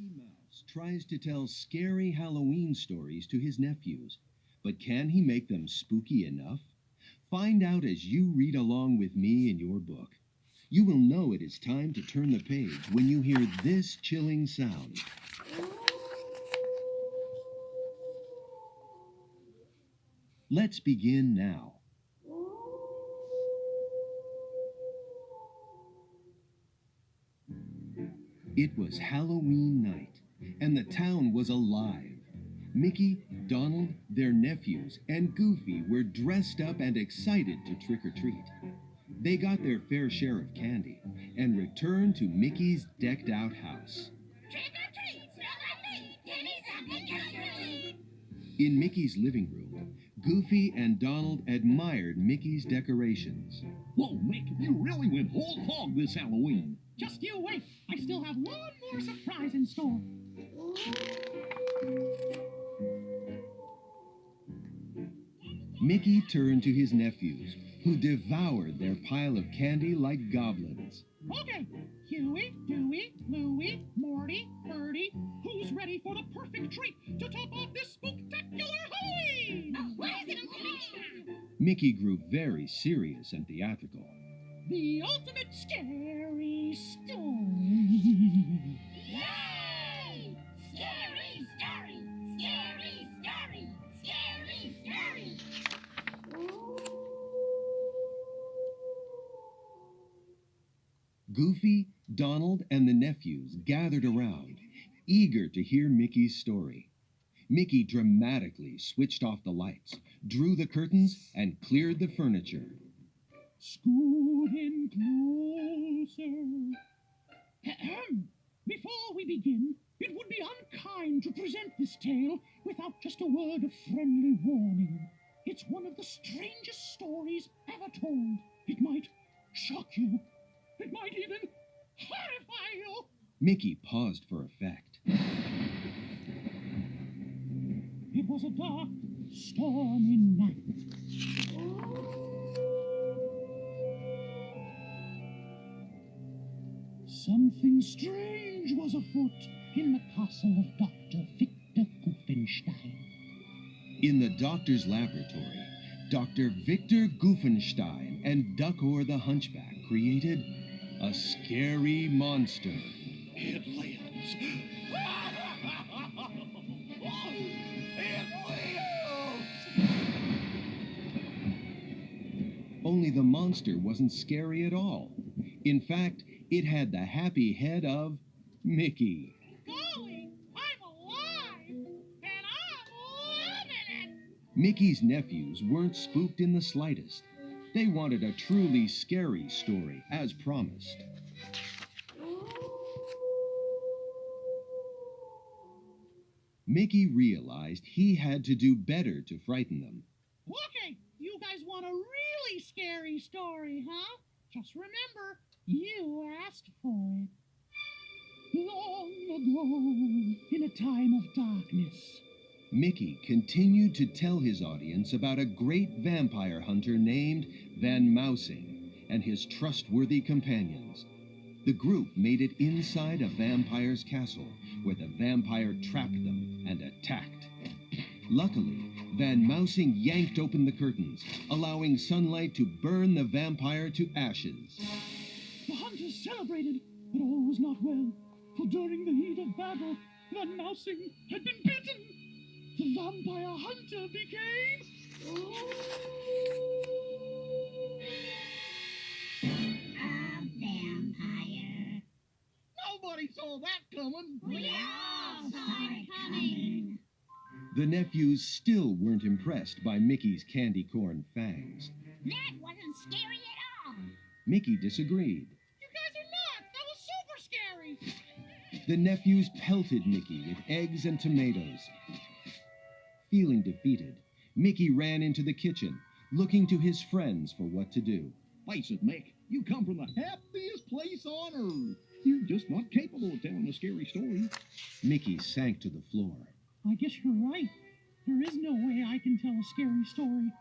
Mickey Mouse tries to tell scary Halloween stories to his nephews, but can he make them spooky enough? Find out as you read along with me in your book. You will know it is time to turn the page when you hear this chilling sound. Let's begin now. It was Halloween night, and the town was alive. Mickey, Donald, their nephews, and Goofy were dressed up and excited to trick or treat. They got their fair share of candy and returned to Mickey's decked-out house. Trick or treat, smell like me, give me something good. In Mickey's living room, Goofy and Donald admired Mickey's decorations. Whoa, Mick, you really went whole hog this Halloween. Just you wait. I still have one more surprise in store. Mickey turned to his nephews, who devoured their pile of candy like goblins. Okay, Huey, Dewey, Louie, Morty, Birdie, who's ready for the perfect treat to top off this spooktacular Halloween? Oh, what is it, Uncle Mickey? Mickey grew very serious and theatrical. The ultimate scary story. Yay! Scary story! Scary story! Scary story! Goofy, Donald, and the nephews gathered around, eager to hear Mickey's story. Mickey dramatically switched off the lights, drew the curtains, and cleared the furniture. Scoot in closer. Ahem. Before we begin, it would be unkind to present this tale without just a word of friendly warning. It's one of the strangest stories ever told. It might shock you. It might even horrify you. Mickey paused for effect. It was a dark, stormy night. Something strange was afoot in the castle of Dr. Victor Guffenstein. In the doctor's laboratory, Dr. Victor Guffenstein and Duckor the Hunchback created a scary monster. It lives. It lives! Only the monster wasn't scary at all. In fact, it had the happy head of Mickey. Golly, I'm alive! And I'm loving it! Mickey's nephews weren't spooked in the slightest. They wanted a truly scary story, as promised. Mickey realized he had to do better to frighten them. Okay, you guys want a really scary story, huh? Just remember, you asked for it. Long ago, in a time of darkness, Mickey continued to tell his audience about a great vampire hunter named Van Mousing and his trustworthy companions. The group made it inside a vampire's castle, where the vampire trapped them and attacked. Luckily, Van Mousing yanked open the curtains, allowing sunlight to burn the vampire to ashes. the hunters celebrated, but all was not well, for during the heat of battle, Van Mousing had been bitten. The vampire hunter became... A vampire. Nobody saw that coming. We all saw it coming. The nephews still weren't impressed by Mickey's candy corn fangs. That wasn't scary at all. Mickey disagreed. You guys are nuts! That was super scary! The nephews pelted Mickey with eggs and tomatoes. Feeling defeated, Mickey ran into the kitchen, looking to his friends for what to do. Face it, Mick, you come from the happiest place on earth. You're just not capable of telling a scary story. Mickey sank to the floor. I guess you're right. There is no way I can tell a scary story.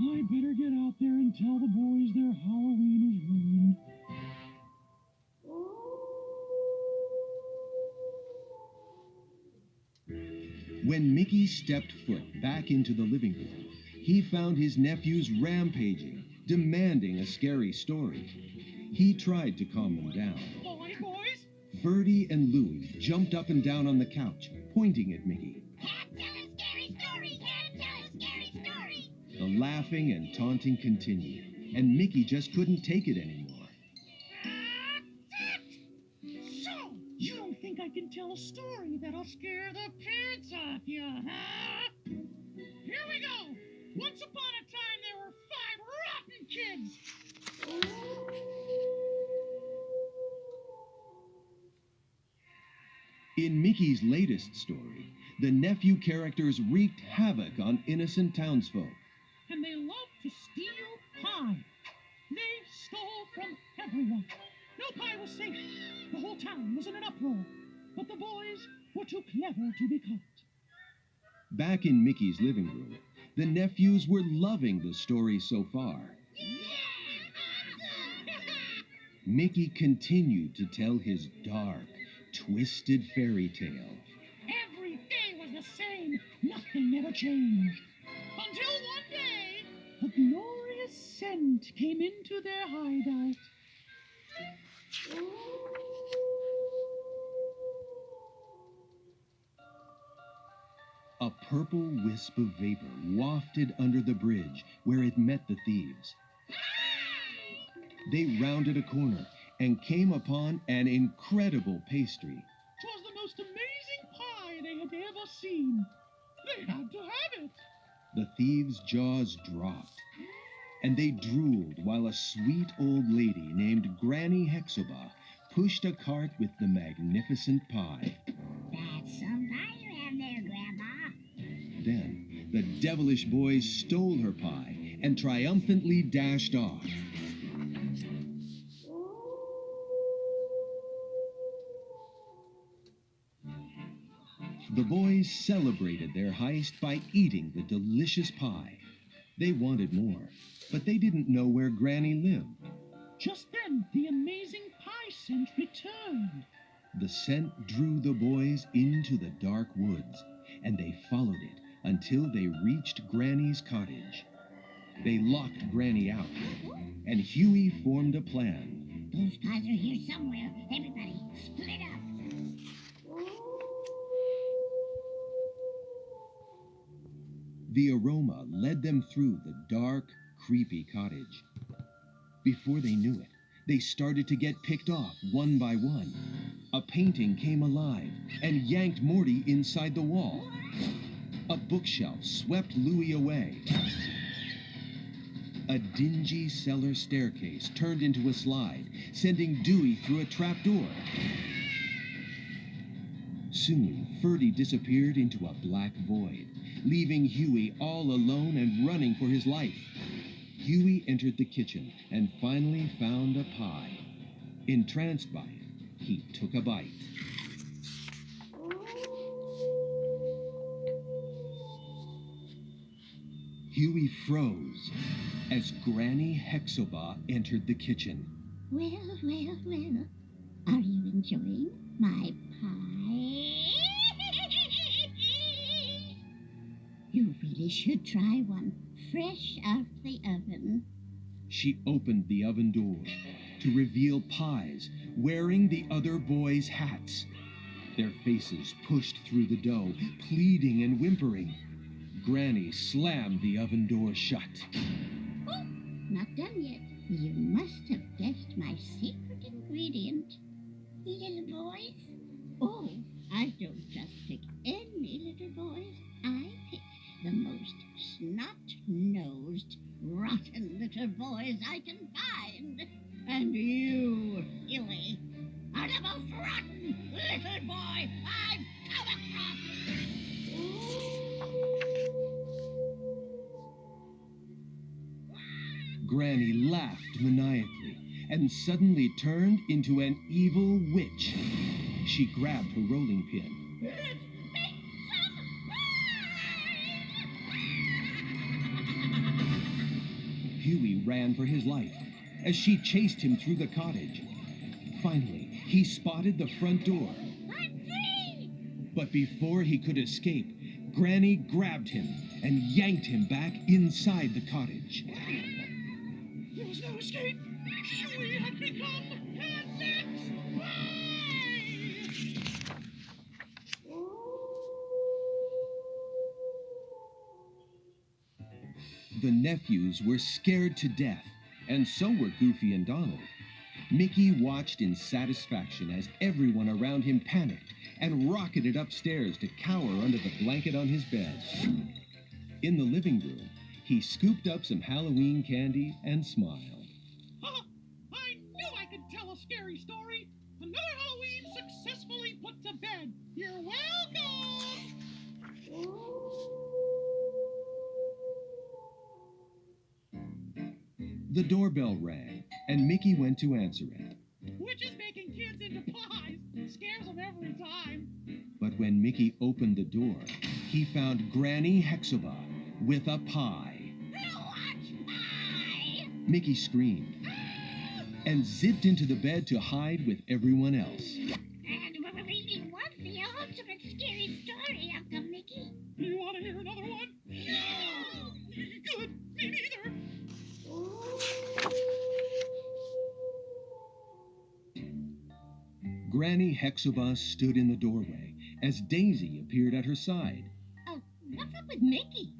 I better get out there and tell the boys their Halloween is ruined. When Mickey stepped foot back into the living room, he found his nephews rampaging, demanding a scary story. He tried to calm them down. Boys! Bertie and Louie jumped up and down on the couch, pointing at Mickey. Can't tell a scary story! Can't tell a scary story! The laughing and taunting continued, and Mickey just couldn't take it anymore. So, you don't think I can tell a story that'll scare the pants off you, huh? Here we go! Once upon a time, there were 5 rotten kids. In Mickey's latest story, the nephew characters wreaked havoc on innocent townsfolk. And they loved to steal pie. They stole from everyone. No pie was safe. The whole town was in an uproar. But the boys were too clever to be caught. Back in Mickey's living room, the nephews were loving the story so far. Mickey continued to tell his dark, twisted fairy tale. Every day was the same. Nothing ever changed. Until one day, a glorious scent came into their hideout. A purple wisp of vapor wafted under the bridge where it met the thieves. They rounded a corner and came upon an incredible pastry. 'Twas the most amazing pie they had ever seen. They had to have it. The thieves' jaws dropped, and they drooled while a sweet old lady named Granny Hexoba pushed a cart with the magnificent pie. That's some pie you have there, Grandma. Then the devilish boys stole her pie and triumphantly dashed off. The boys celebrated their heist by eating the delicious pie. They wanted more, but they didn't know where Granny lived. Just then, the amazing pie scent returned. The scent drew the boys into the dark woods, and they followed it until they reached Granny's cottage. They locked Granny out, and Huey formed a plan. Those pies are here somewhere. Everybody, split up. The aroma led them through the dark, creepy cottage. Before they knew it, they started to get picked off one by one. A painting came alive and yanked Morty inside the wall. A bookshelf swept Louie away. A dingy cellar staircase turned into a slide, sending Dewey through a trapdoor. Soon, Ferdy disappeared into a black void, leaving Huey all alone and running for his life. Huey entered the kitchen and finally found a pie. Entranced by it, he took a bite. Huey froze as Granny Hexoba entered the kitchen. Well. Are you enjoying my pie? You really should try one, fresh out the oven. She opened the oven door to reveal pies wearing the other boys' hats. Their faces pushed through the dough, pleading and whimpering. Granny slammed the oven door shut. Oh, not done yet. You must have guessed my secret ingredient. Little boys? Oh, I don't just pick any little boys. I pick the most snot-nosed, rotten little boys I can find. And you, Huey, are the most rotten little boy I've come across. Granny laughed maniacally and suddenly turned into an evil witch. She grabbed her rolling pin. Huey ran for his life as she chased him through the cottage. Finally, he spotted the front door. I'm free! But before he could escape, Granny grabbed him and yanked him back inside the cottage. There was no escape. We had become panics. The nephews were scared to death, and so were Goofy and Donald. Mickey watched in satisfaction as everyone around him panicked and rocketed upstairs to cower under the blanket on his bed. In the living room, he scooped up some Halloween candy and smiled. Ha! I knew I could tell a scary story. Another Halloween successfully put to bed. You're welcome! The doorbell rang, and Mickey went to answer it. We're just making kids into pies. Scares them every time. But when Mickey opened the door, he found Granny Hexaba with a pie. Watch pie! Mickey screamed and zipped into the bed to hide with everyone else. And what really was the ultimate scary story, Uncle Mickey? You want to hear another one? No! Good. Me neither. Granny Hexaba stood in the doorway as Daisy appeared at her side. What's up with Mickey?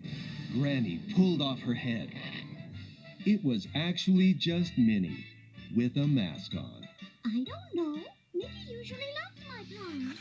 Granny pulled off her head. It was actually just Minnie, with a mask on. I don't know. Mickey usually loves my pies.